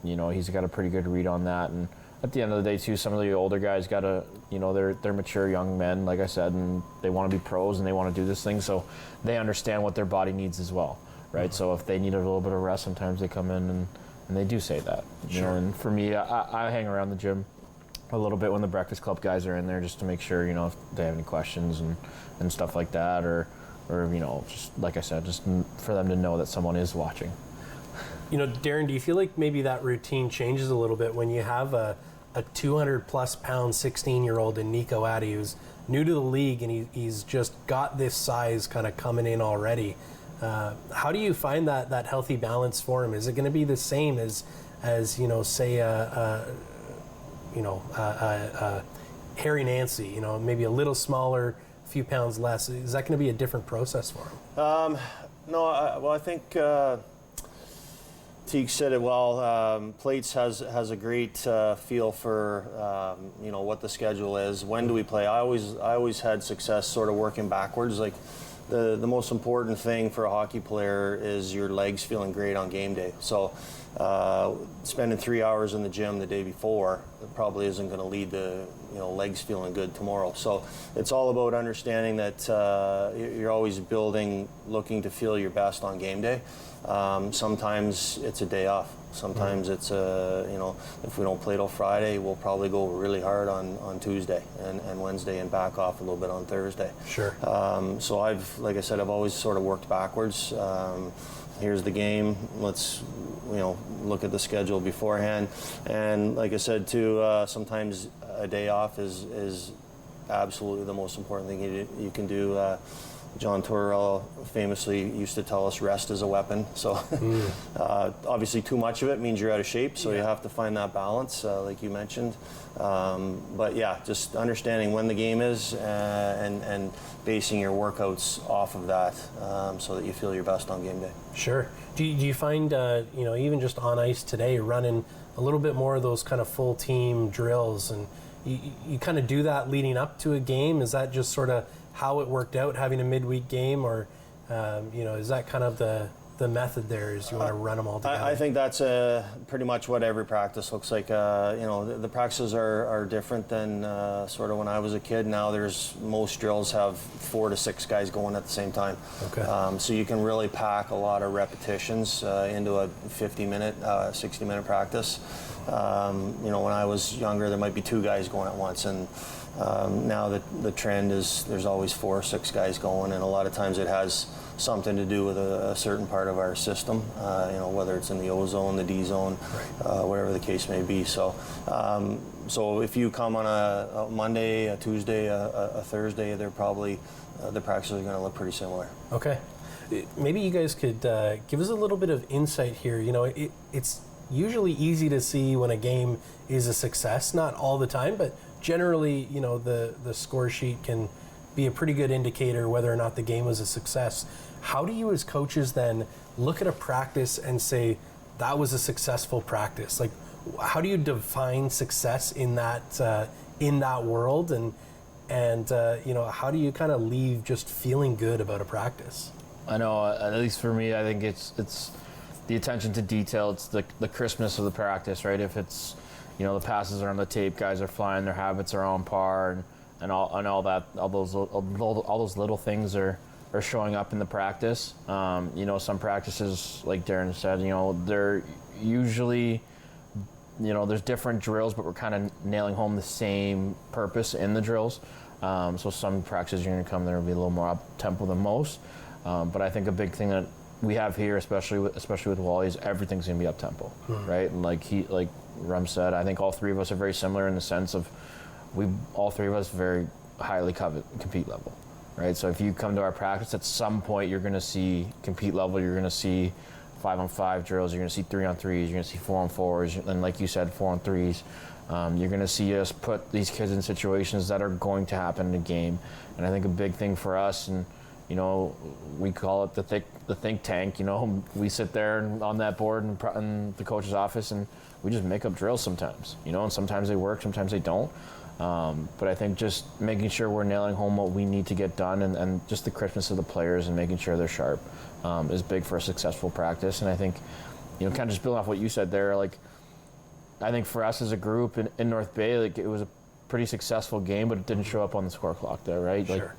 S3: He's got a pretty good read on that, and at the end of the day, too, some of the older guys got to, they're mature young men, like I said, and they want to be pros and they want to do this thing, so they understand what their body needs as well, right? So if they need a little bit of rest, sometimes they come in and they do say that. You know, and for me, I hang around the gym a little bit when the Breakfast Club guys are in there just to make sure, if they have any questions and stuff like that, or just like I said, just for them to know that someone is watching.
S2: Darren, do you feel like maybe that routine changes a little bit when you have a 200-plus pound 16-year-old in Nico Addy who's new to the league and he's just got this size kind of coming in already? How do you find that healthy balance for him? Is it going to be the same as say Harry Nancy, maybe a little smaller, a few pounds less? Is that going to be a different process for him?
S4: No, I think Teague said it well. Plates has a great feel for what the schedule is. When do we play? I always had success sort of working backwards. Like the most important thing for a hockey player is your legs feeling great on game day. So spending 3 hours in the gym the day before probably isn't going to lead to legs feeling good tomorrow. So it's all about understanding that you're always looking to feel your best on game day. Sometimes it's a day off. Sometimes it's if we don't play till Friday, we'll probably go really hard on Tuesday and Wednesday and back off a little bit on Thursday.
S2: Sure.
S4: So like I said, I've always sort of worked backwards. Here's the game. Let's look at the schedule beforehand. And like I said too, sometimes a day off is absolutely the most important thing you can do. John Tortorella famously used to tell us rest is a weapon. So obviously too much of it means you're out of shape, so you have to find that balance, like you mentioned. But yeah, just understanding when the game is and basing your workouts off of that so that you feel your best on game day.
S2: Sure. Do you find, even just on ice today, running a little bit more of those kind of full team drills, and you kind of do that leading up to a game? Is that just sort of how it worked out, having a midweek game, or is that kind of the method there, is you want to run them all together?
S4: I think that's pretty much what every practice looks like. The practices are different than sort of when I was a kid. Now most drills have 4 to 6 guys going at the same time.
S2: Okay.
S4: So you can really pack a lot of repetitions into a 50-minute, 60-minute practice. When I was younger, there might be 2 guys going at once, and now the trend is there's always 4 or 6 guys going, and a lot of times it has something to do with a certain part of our system, whether it's in the O zone, the D zone, whatever the case may be. So if you come on a Monday, a Tuesday, a Thursday, they're probably the practices are going to look pretty similar.
S2: Okay. Maybe you guys could give us a little bit of insight here. It's usually easy to see when a game is a success, not all the time, but generally, the score sheet can be a pretty good indicator whether or not the game was a success. How do you as coaches then look at a practice and say, that was a successful practice? Like, how do you define success in that world? And how do you kind of leave just feeling good about a practice?
S3: I know, at least for me, I think it's the attention to detail. It's the crispness of the practice, right? If it's, the passes are on the tape, guys are flying, their habits are on par, and all those little things are showing up in the practice. Some practices, like Darren said, they're usually, there's different drills, but we're kind of nailing home the same purpose in the drills. So some practices you're going to come there will be a little more up tempo than most. But I think a big thing that we have here, especially with Wally, is everything's going to be up tempo, right? And like Rum said, I think all 3 of us are very similar in the sense of all 3 of us very highly compete level, right? So if you come to our practice, at some point you're going to see compete level. You're going to see 5-on-5 drills. You're going to see 3-on-3s. You're going to see 4-on-4s, and like you said, 4-on-3s. You're going to see us put these kids in situations that are going to happen in a game. And I think a big thing for us, and we call it the think tank. We sit there on that board in the coach's office, and we just make up drills sometimes. And sometimes they work, sometimes they don't. But I think just making sure we're nailing home what we need to get done, and just the crispness of the players and making sure they're sharp is big for a successful practice. And I think, kind of just building off what you said there, like, I think for us as a group in North Bay, like, it was a pretty successful game, but it didn't show up on the score clock there, right?
S2: Sure.
S3: Like,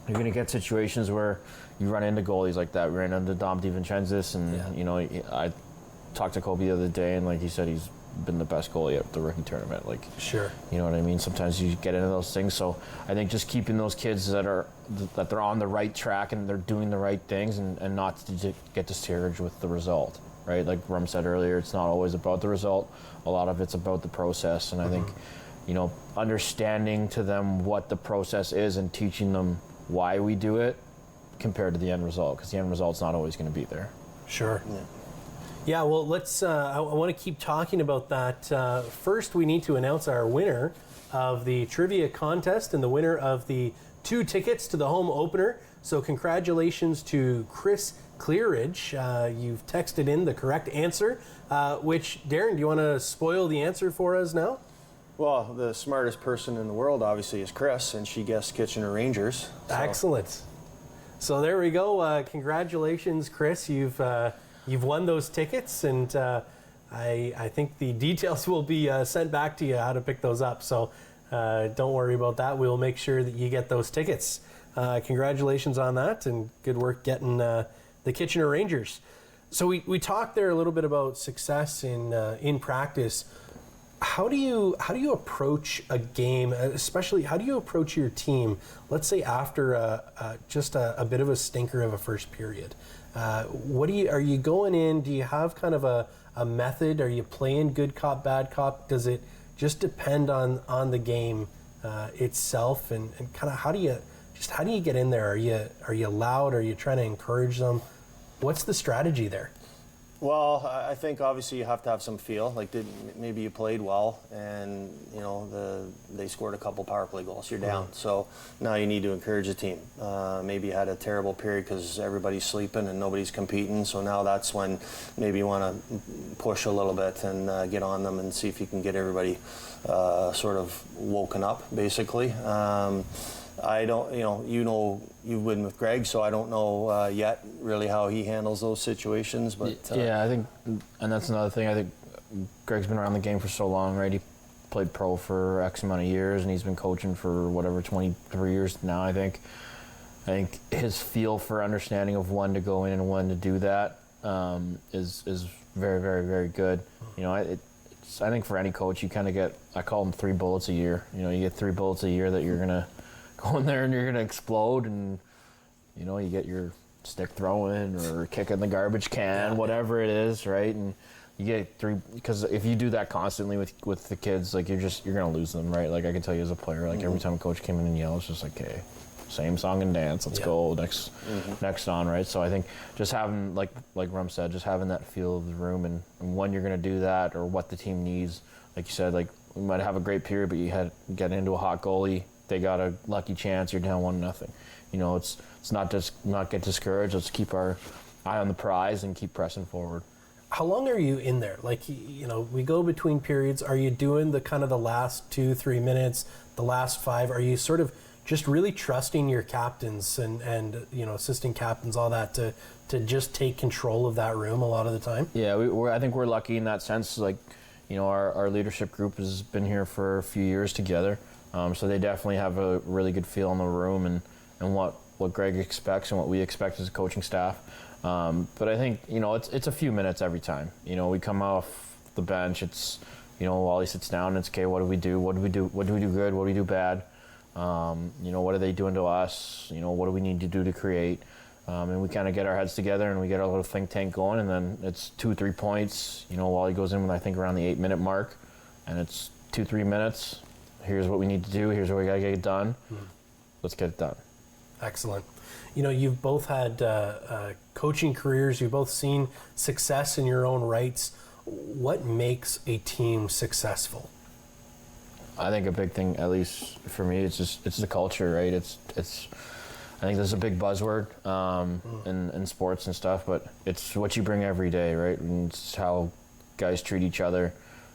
S3: you're going to get situations where you run into goalies like that. We ran into Dom DiVincenzo, and, I talked to Kobe the other day, and like he said, he's been the best goalie at the rookie tournament. Like,
S2: sure,
S3: you know what I mean? Sometimes you get into those things. So I think just keeping those kids that they're on the right track and they're doing the right things, and not to get discouraged with the result, right? Like Rum said earlier, it's not always about the result. A lot of it's about the process. And I think, understanding to them what the process is and teaching them why we do it compared to the end result, because the end result's not always going to be there.
S2: Sure. Yeah, well, let's. I want to keep talking about that. First, we need to announce our winner of the trivia contest and the winner of the 2 tickets to the home opener. So congratulations to Chris Clearidge. You've texted in the correct answer, which, Darren, do you want to spoil the answer for us now?
S4: Well, the smartest person in the world, obviously, is Chris, and she guessed Kitchener Rangers. So.
S2: Excellent. So there we go. Congratulations, Chris. You've won those tickets, and I think the details will be sent back to you how to pick those up. So don't worry about that. We'll make sure that you get those tickets. Congratulations on that, and good work getting the Kitchener Rangers. So we talked there a little bit about success in practice. How do you approach a game, especially how do you approach your team, let's say after just a bit of a stinker of a first period? Are you going in, do you have kind of a method? Are you playing good cop, bad cop? Does it just depend on the game itself? And kind of how do you get in there? Are you loud? Are you trying to encourage them? What's the strategy there?
S4: Well, I think obviously you have to have some feel. Like maybe you played well, and they scored a couple power play goals. You're down, so now you need to encourage the team. Maybe you had a terrible period because everybody's sleeping and nobody's competing. So now that's when maybe you want to push a little bit and get on them and see if you can get everybody sort of woken up, basically. I don't, you've been with Greg, so I don't know yet really how he handles those situations. But
S3: yeah, I think, and that's another thing. I think Greg's been around the game for so long, right? He played pro for X amount of years, and he's been coaching for whatever 23 years now. I think his feel for understanding of when to go in and when to do that is very, very, very good. I think for any coach, you kind of get, I call them 3 bullets a year. You get 3 bullets a year that you're gonna go in there and you're gonna explode, and you get your stick throwing or kicking the garbage can, whatever it is, right? And you get 3, because if you do that constantly with the kids, like you're gonna lose them, right? Like I can tell you as a player, like every time a coach came in and yelled, it's just like, okay, same song and dance, let's go next on, right? So I think just having, like Rum said, just having that feel of the room and when you're gonna do that or what the team needs. Like you said, like we might have a great period, but you get into a hot goalie. They got a lucky chance. You're down 1-0. It's not get discouraged. Let's keep our eye on the prize and keep pressing forward.
S2: How long are you in there? Like we go between periods. Are you doing the kind of the last 2-3 minutes, the last 5? Are you sort of just really trusting your captains and assistant captains, all that to just take control of that room a lot of the time? Yeah,
S3: I think we're lucky in that sense. Like our leadership group has been here for a few years together. So they definitely have a really good feel in the room and what Greg expects and what we expect as a coaching staff. But I think, it's a few minutes every time. We come off the bench, it's, Wally sits down, it's okay, what do we do? What do we do? What do we do good? What do we do bad? What are they doing to us? What do we need to do to create? And we kind of get our heads together and we get our little think tank going, and then it's 2-3 points. Wally goes in with, I think, around the 8-minute mark, and it's 2-3 minutes. Here's what we need to do. Here's what we got to get it done. Let's get it done.
S2: Excellent. You've both had coaching careers. You've both seen success in your own rights. What makes a team successful?
S3: I think a big thing, at least for me, it's the culture, right? It's. I think there's a big buzzword in sports and stuff, but it's what you bring every day, right? And it's how guys treat each other.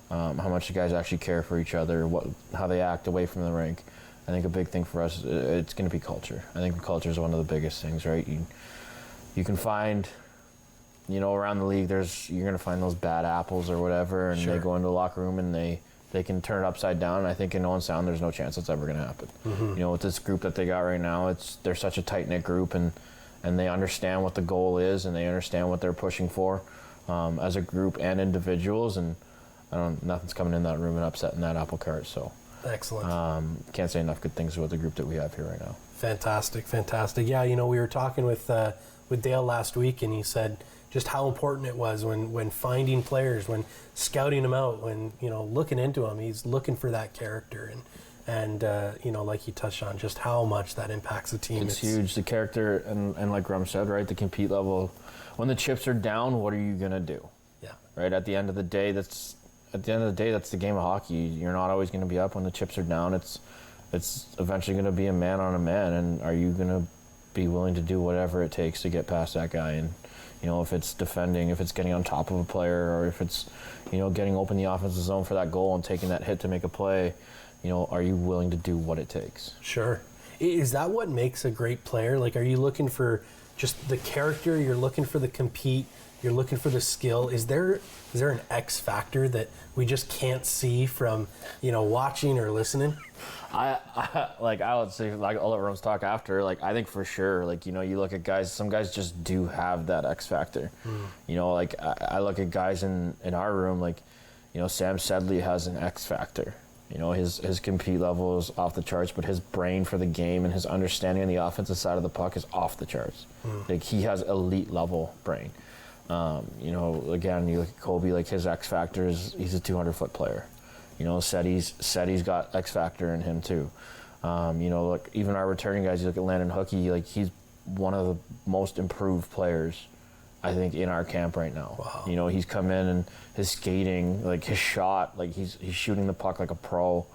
S3: How much the guys actually care for each other, how they act away from the rink. I think a big thing for us, it's going to be culture. I think the culture is one of the biggest things, right? You can find, around the league, you're going to find those bad apples or whatever, and they go into the locker room and they can turn it upside down. And I think in Owen Sound, there's no chance that's ever going to happen. With this group that they got right now, they're such a tight-knit group, and they understand what the goal is, and they understand what they're pushing for as a group and individuals, and nothing's coming in that room and upsetting that apple cart. So
S2: excellent.
S3: Can't say enough good things about the group that we have here right now.
S2: Fantastic. Yeah, we were talking with Dale last week, and he said just how important it was when finding players, when scouting them out, when looking into them. He's looking for that character, and like you touched on, just how much that impacts the team.
S3: It's huge. The character, and like Rum said, right, the compete level. When the chips are down, what are you gonna do?
S2: Yeah.
S3: Right. At the end of the day, that's the game of hockey. You're not always going to be up when the chips are down. It's eventually going to be a man on a man, and are you going to be willing to do whatever it takes to get past that guy? And if it's defending, if it's getting on top of a player, or if it's, getting open the offensive zone for that goal and taking that hit to make a play, are you willing to do what it takes?
S2: Sure. Is that what makes a great player? Like, are you looking for just the character? You're looking for the compete? You're looking for the skill? Is there an X factor that we just can't see from, watching or listening?
S3: I would say, I'll let Rose talk after. I think for sure, you look at guys, some guys just do have that X factor. I look at guys in our room, Sam Sedley has an X factor. His compete level is off the charts, but his brain for the game and his understanding on the offensive side of the puck is off the charts. He has elite level brain. Again, you look at Kobe, his X factor is he's a 200-foot player. Seti's got X factor in him too. Even our returning guys, you look at Landon Hookey, he's one of the most improved players, I think, in our camp right now.
S2: Wow.
S3: He's come in and his skating, his shot, he's shooting the puck like a pro.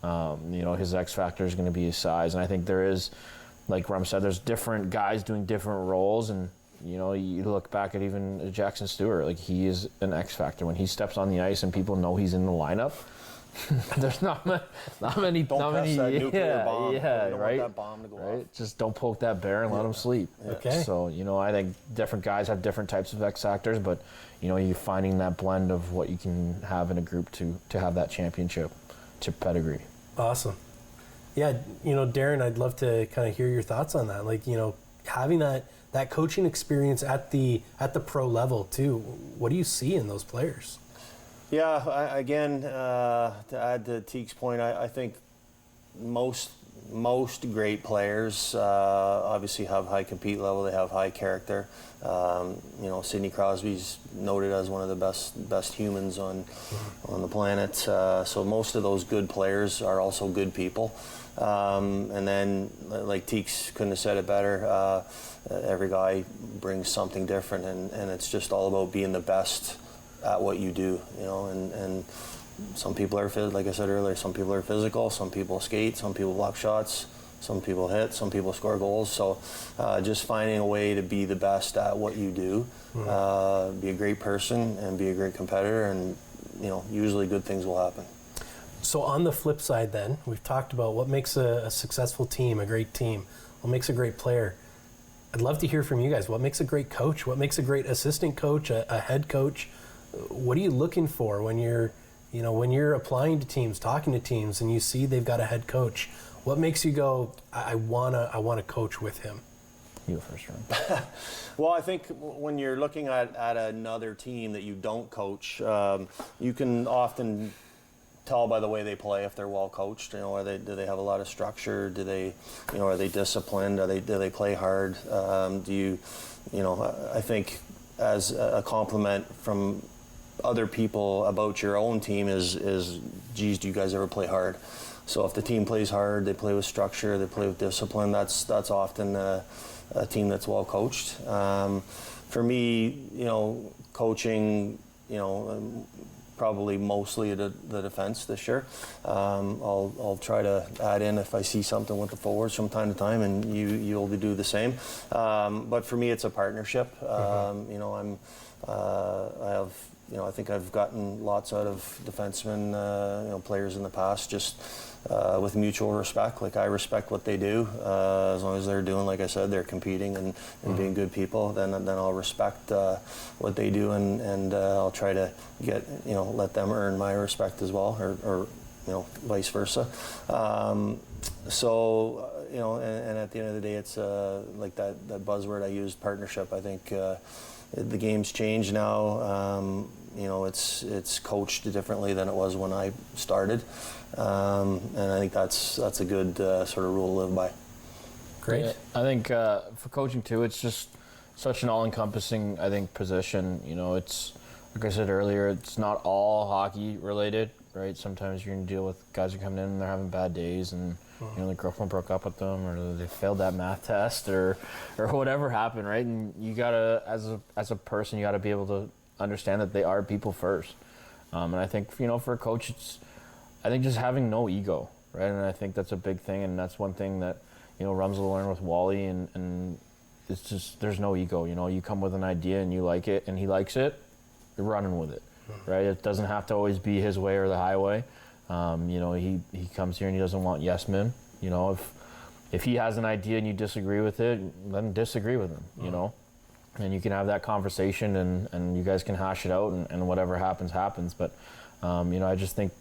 S2: Yeah.
S3: His X factor is going to be his size, and I think there is, like Rum said, there's different guys doing different roles, and you look back at even Jackson Stewart, he is an X factor when he steps on the ice and people know he's in the lineup. There's not many.
S4: Don't press that nuclear bomb.
S3: Yeah,
S4: you don't
S3: right.
S4: want that bomb to go off.
S3: Just don't poke that bear and let him sleep.
S2: Yeah. Okay.
S3: So I think different guys have different types of X factors, but you're finding that blend of what you can have in a group to have that championship pedigree.
S2: Awesome. Yeah, Darren, I'd love to kind of hear your thoughts on that. Having that coaching experience at the pro level too. What do you see in those players?
S4: Yeah, to add to Teague's point, I think most great players obviously have high compete level. They have high character. Sidney Crosby's noted as one of the best humans on the planet. So most of those good players are also good people. And then, like Teague couldn't have said it better, every guy brings something different, and it's just all about being the best at what you do, and some people are, like I said earlier, some people are physical, some people skate, some people block shots, some people hit, some people score goals. So just finding a way to be the best at what you do, be a great person and be a great competitor, and usually good things will happen.
S2: So on the flip side then, we've talked about what makes a successful team, a great team, what makes a great player. I'd love to hear from you guys. What makes a great coach? What makes a great assistant coach, a head coach? What are you looking for when you're applying to teams, talking to teams, and you see they've got a head coach? What makes you go, I wanna coach with him?
S3: You go first, Ron.
S4: Well, I think when you're looking at another team that you don't coach, you can often tell by the way they play if they're well coached. Do they have a lot of structure? Do they, are they disciplined? Do they play hard? I think as a compliment from other people about your own team is, geez, do you guys ever play hard? So if the team plays hard, they play with structure, they play with discipline, that's often a team that's well coached. For me, coaching, probably mostly the defense this year. I'll try to add in if I see something with the forwards from time to time, and you'll do the same. But for me, it's a partnership. I think I've gotten lots out of defensemen, players in the past, just with mutual respect. I respect what they do, as long as they're doing, like I said, they're competing and being good people. Then I'll respect what they do, and I'll try to let them earn my respect as well, or vice versa. And at the end of the day, it's like that buzzword I used, partnership. I think the game's changed now. It's coached differently than it was when I started, and I think that's a good sort of rule to live by.
S2: Great.
S3: Yeah, I think for coaching too, it's just such an all-encompassing, I think, position. It's like I said earlier, it's not all hockey related, right? Sometimes you're gonna deal with guys who are coming in and they're having bad days, and their girlfriend broke up with them, or they failed that math test, or whatever happened, right? And you gotta, as a person, you gotta be able to understand that they are people first. And I think for a coach, it's just having no ego, right? And I think that's a big thing, and that's one thing that Rums will learn with Wally, and it's just, there's no ego. You know, you come with an idea and you like it and he likes it, you're running with it, right? It doesn't have to always be his way or the highway. You know, he comes here and he doesn't want yes men. You know, if he has an idea and you disagree with it, then disagree with him, you know? And you can have that conversation and you guys can hash it out and whatever happens. But, you know, I just think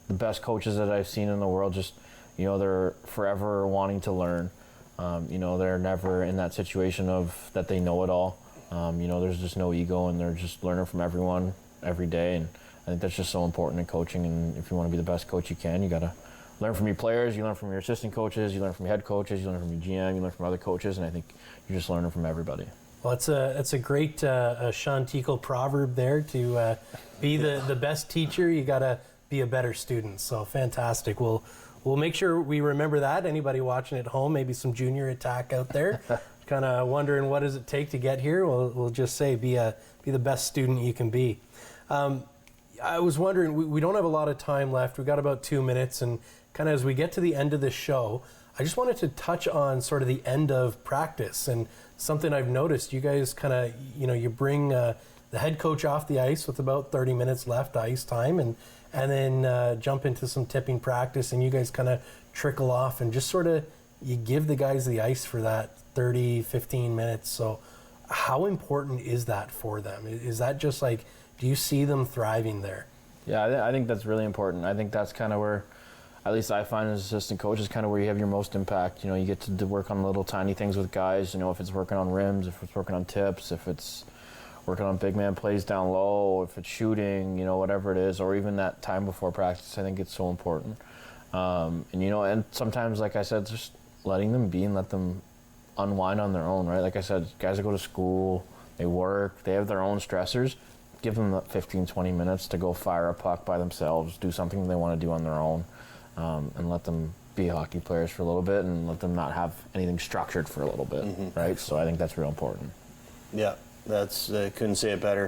S3: the best coaches that I've seen in the world just, you know, they're forever wanting to learn. You know, they're never in that situation of that they know it all. You know, there's just no ego and they're just learning from everyone every day. And I think that's just so important in coaching. And if you want to be the best coach you can, you got to learn from your players, you learn from your assistant coaches, you learn from your head coaches, you learn from your GM, you learn from other coaches. And I think you're just learning from everybody.
S2: Well, it's a great Sean Tickle proverb there to be the best teacher. You got to be a better student. So fantastic. We'll make sure we remember that. Anybody watching at home, maybe some junior attack out there, kind of wondering what does it take to get here. We'll just say be the best student you can be. I was wondering, we don't have a lot of time left. We've got about 2 minutes, and kind of as we get to the end of this show, I just wanted to touch on sort of the end of practice and something I've noticed. You guys kind of, you know, you bring the head coach off the ice with about 30 minutes left ice time and then jump into some tipping practice, and you guys kind of trickle off and just sort of, you give the guys the ice for that 30, 15 minutes. So how important is that for them? Is that just like, do you see them thriving there?
S3: Yeah, I think that's really important. I think that's kind of where, at least I find as assistant coach, is kind of where you have your most impact. You know, you get to work on little tiny things with guys, you know, if it's working on rims, if it's working on tips, if it's working on big man plays down low, if it's shooting, you know, whatever it is, or even that time before practice. I think it's so important. And, you know, and sometimes, like I said, just letting them be and let them unwind on their own, right? Like I said, guys that go to school, they work, they have their own stressors. Give them 15, 20 minutes to go fire a puck by themselves, do something they want to do on their own, and let them be hockey players for a little bit and let them not have anything structured for a little bit, right? So I think that's real important.
S4: Yeah, that's couldn't say it better.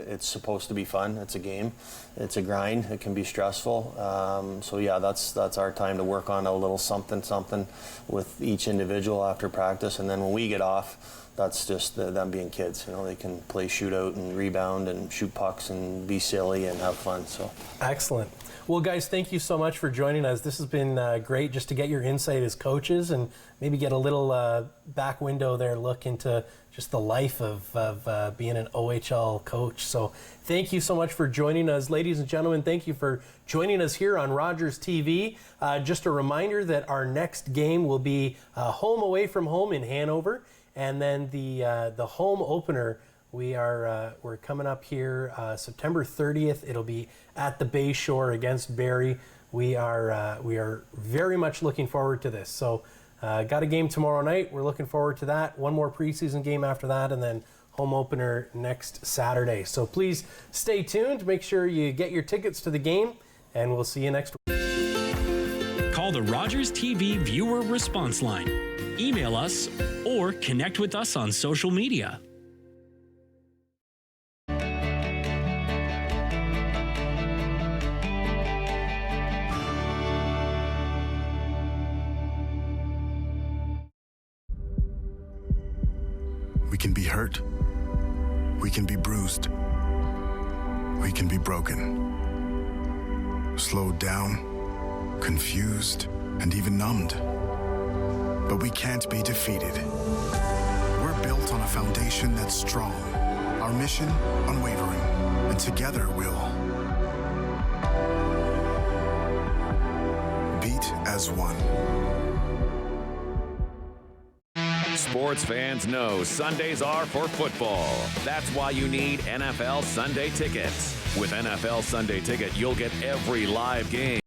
S4: It's supposed to be fun. It's a game. It's a grind. It can be stressful. So yeah, that's our time to work on a little something with each individual after practice, and then when we get off, that's just them being kids. You know, they can play shootout and rebound and shoot pucks and be silly and have fun. So
S2: excellent. Well, guys, thank you so much for joining us. This has been great just to get your insight as coaches and maybe get a little back window there look into just the life of being an OHL coach. So thank you so much for joining us. Ladies and gentlemen, thank you for joining us here on Rogers TV. Just a reminder that our next game will be home away from home in Hanover. And then the home opener, we're coming up here September 30th. It'll be at the Bay Shore against Barrie. We are very much looking forward to this. So got a game tomorrow night. We're looking forward to that. One more preseason game after that, and then home opener next Saturday. So please stay tuned. Make sure you get your tickets to the game, and we'll see you next week.
S10: Call the Rogers TV viewer response line. Email us or connect with us on social media.
S11: We can be hurt. We can be bruised. We can be broken. Slowed down, confused, and even numbed. But we can't be defeated. We're built on a foundation that's strong, our mission unwavering, and together we'll beat as one.
S1: Sports fans know Sundays are for football. That's why you need NFL Sunday Tickets. With NFL Sunday Ticket, you'll get every live game.